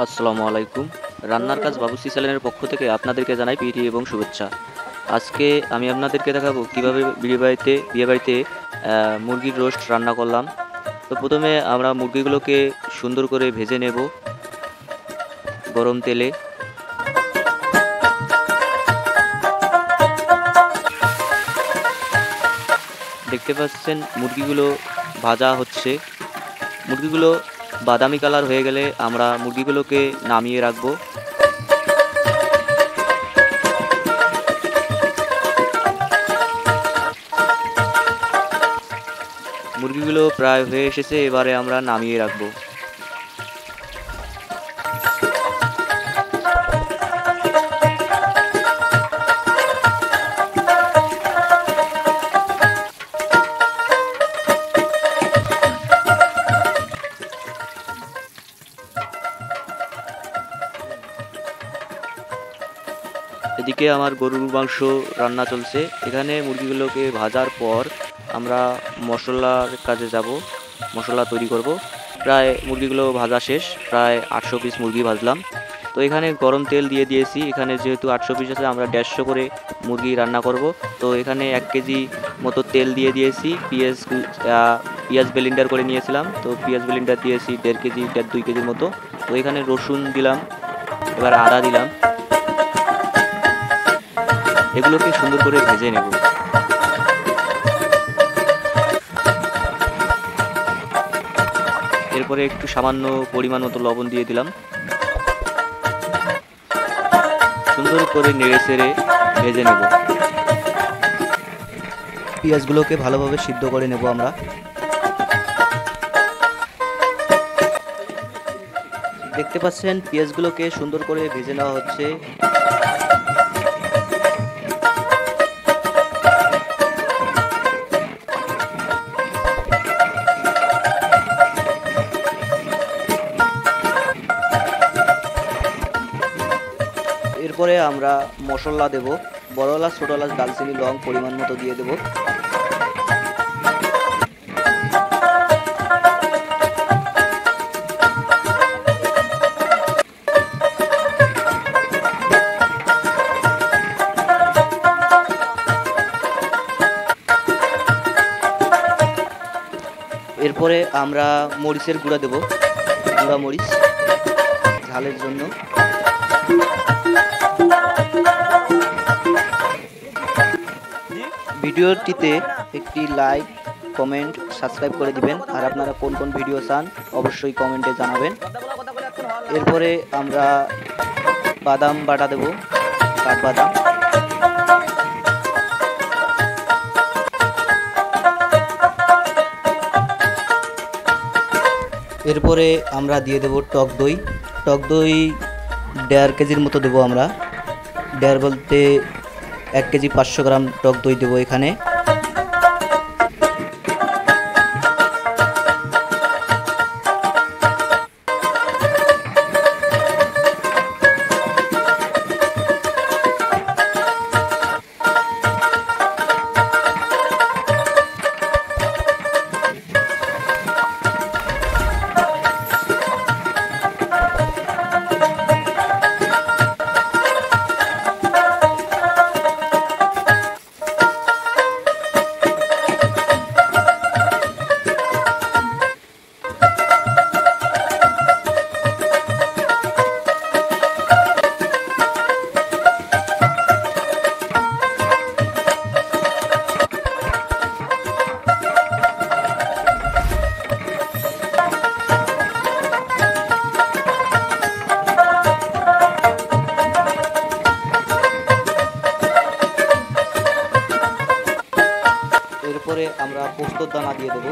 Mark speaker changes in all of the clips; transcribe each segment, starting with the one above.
Speaker 1: আসসালামু আলাইকুম। রান্নার কাজ বাবুর্চি চ্যানেলের পক্ষ থেকে আপনাদেরকে জানাই প্রীতি এবং শুভেচ্ছা। আজকে আমি আপনাদেরকে দেখাবো কিভাবে বিয়েবাড়িতে মুরগির রোস্ট রান্না করলাম। তো প্রথমে আমরা মুরগিগুলোকে সুন্দর করে ভেজে নেব গরম তেলে। দেখতে পাচ্ছেন মুরগিগুলো ভাজা হচ্ছে। মুরগিগুলো বাদামি কালার হয়ে গেলে আমরা মুরগিগুলোকে নামিয়ে রাখবো। মুরগিগুলো প্রায় হয়ে এসেছে, এবারে আমরা নামিয়ে রাখবো। এদিকে আমার গরুর মাংস রান্না চলছে। এখানে মুরগিগুলোকে ভাজার পর আমরা মশলার কাজে যাব, মশলা তৈরি করব। প্রায় মুরগিগুলো ভাজা শেষ, প্রায় 800 পিস মুরগি ভাজলাম। তো এখানে গরম তেল দিয়ে দিয়েছি। এখানে যেহেতু 800 পিস আছে, আমরা 150 করে মুরগি রান্না করব। তো এখানে 1 কেজি মতো তেল দিয়ে দিয়েছি। পেঁয়াজ ব্লেন্ডার করে নিয়েছিলাম, তো পেঁয়াজ ব্লেন্ডার দিয়েছি 1.5 কেজি 2 কেজির মতো। তো এখানে রসুন দিলাম, এবার আদা দিলাম। এগুলোকে সুন্দর করে ভেজে নেব। এরপরে একটু সামান্য পরিমাণ মতো লবণ দিয়ে দিলাম। সুন্দর করে নেড়ে চেড়ে ভেজে নেব। পেঁয়াজগুলোকে ভালোভাবে সিদ্ধ করে নেব আমরা। দেখতে পাচ্ছেন পেঁয়াজগুলোকে সুন্দর করে ভেজে নেওয়া হচ্ছে। এরপরে আমরা মশলা দেব। বড় এলাচ, ছোট এলাচ, দারচিনি, লং পরিমাণ মতো দিয়ে দেব। এরপরে আমরা মরিচের গুঁড়া দেব, গুঁড়া মরিচ ঝালের জন্য। ভিডিওটিতে একটি লাইক, কমেন্ট, সাবস্ক্রাইব করে দিবেন। আর আপনারা কোন কোন ভিডিও চান অবশ্যই কমেন্টে জানাবেন। এরপরে আমরা বাদাম বাটা দেব, কাঠবাদাম। এরপরে আমরা দিয়ে দেব টক দই। টক দই 1.5 কেজির মতো দেবো আমরা। 1.5 বলতে 1 কেজি 500 গ্রাম টক দই দেবো এখানে। এরপরে আমরা পোস্তর দানা দিয়ে দেব।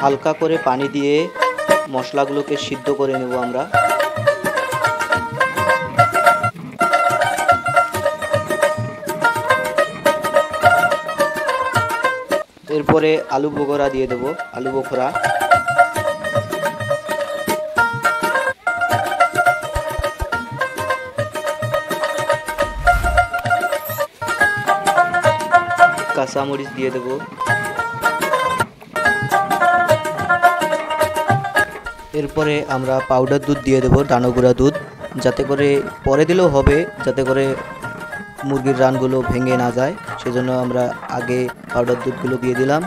Speaker 1: হালকা করে পানি দিয়ে মশলাগুলোকে সিদ্ধ করে নেব আমরা। এরপরে আলু বখরা দিয়ে দেবো, আলু বখরা। কাঁচামরিচ দিয়ে দেবো। এরপরে আমরা পাউডার দুধ দিয়ে দেবো, ডানো গুঁড়া দুধ, যাতে করে পরে দিলেও হবে, যাতে করে মুরগির রানগুলো ভেঙে না যায়, সেজন্য আমরা আগে পাউডার দুধগুলো দিয়ে দিলাম।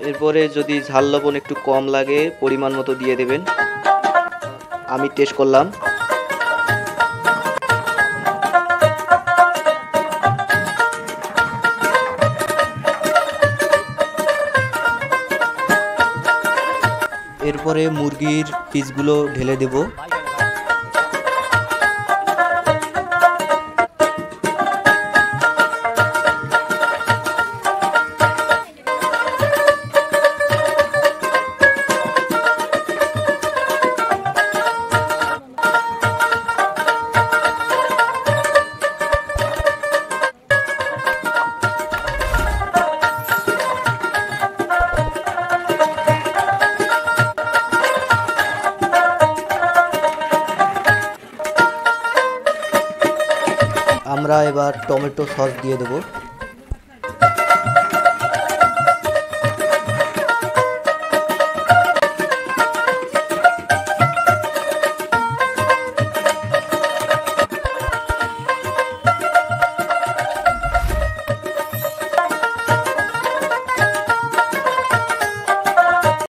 Speaker 1: এরপরে যদি ঝাল লবণ একটু কম লাগে পরিমাণ মতো দিয়ে দেবেন। আমি টেস্ট করলাম। এরপরে মুরগির পিসগুলো ঢেলে দেব। আমরা এবার টমেটো সস দিয়ে দেবো।